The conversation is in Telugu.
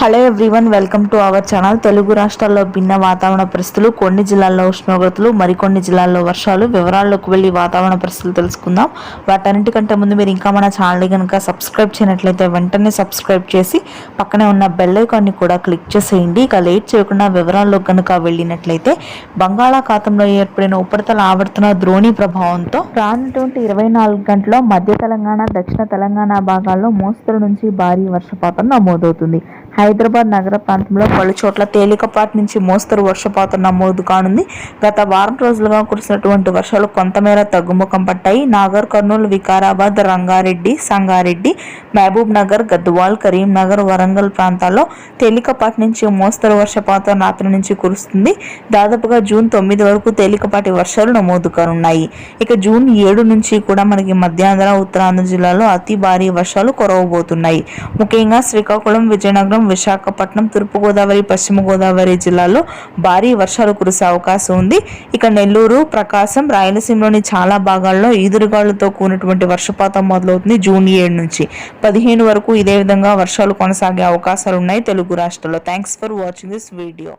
Hello everyone, welcome to our channel. Telugu రాష్ట్రాల్లో భిన్న వాతావరణ పరిస్థితులు, కొన్ని జిల్లాల్లో ఉష్ణోగ్రతలు, మరికొన్ని జిల్లాల్లో వర్షాలు. వివరాల్లోకి వెళ్ళి వాతావరణ పరిస్థితులు తెలుసుకుందాం. వాటన్నిటికంటే ముందు మీరు ఇంకా మన ఛానల్ని కనుక సబ్స్క్రైబ్ చేయనట్లయితే వెంటనే సబ్స్క్రైబ్ చేసి పక్కనే ఉన్న బెల్ ఐకాన్ని కూడా క్లిక్ చేసేయండి. ఇక లేట్ చేయకుండా వివరాల్లో కనుక వెళ్ళినట్లయితే, బంగాళాఖాతంలో ఏర్పడిన ఉపరితల ఆవర్తన ద్రోణి ప్రభావంతో రానున్నటువంటి 24 గంటల్లో మధ్య తెలంగాణ, దక్షిణ తెలంగాణ భాగాల్లో మోస్తరు నుంచి భారీ వర్షపాతం నమోదవుతుంది. హైదరాబాద్ నగర ప్రాంతంలో పలు చోట్ల తేలికపాటి నుంచి మోస్తరు వర్షపాతం నమోదు కానుంది. గత వారం రోజులుగా కురిసినటువంటి వర్షాలు కొంతమేర తగ్గుముఖం పట్టాయి. నాగర్ కర్నూలు, వికారాబాద్, రంగారెడ్డి, సంగారెడ్డి, మహబూబ్ నగర్, గద్వాల్, కరీంనగర్, వరంగల్ ప్రాంతాల్లో తేలికపాటి నుంచి మోస్తరు వర్షపాతం రాత్రి నుంచి కురుస్తుంది. దాదాపుగా జూన్ 9 వరకు తేలికపాటి వర్షాలు నమోదు కానున్నాయి. ఇక జూన్ 7 నుంచి కూడా మనకి మధ్యాంధ్ర, ఉత్తరాంధ్ర జిల్లాలో అతి భారీ వర్షాలు కురవబోతున్నాయి. ముఖ్యంగా శ్రీకాకుళం, విజయనగరం, విశాఖపట్నం, తూర్పుగోదావరి, పశ్చిమ గోదావరి జిల్లాల్లో భారీ వర్షాలు కురిసే అవకాశం ఉంది. ఇక నెల్లూరు, ప్రకాశం, రాయలసీమలోని చాలా భాగాల్లో ఈదురుగాలులతో కూడినటువంటి వర్షపాతం మొదలవుతుంది. జూన్ 7 నుంచి 15 వరకు ఇదే విధంగా వర్షాలు కొనసాగే అవకాశాలు ఉన్నాయి తెలుగు రాష్ట్రాల్లో. Thanks for watching this video.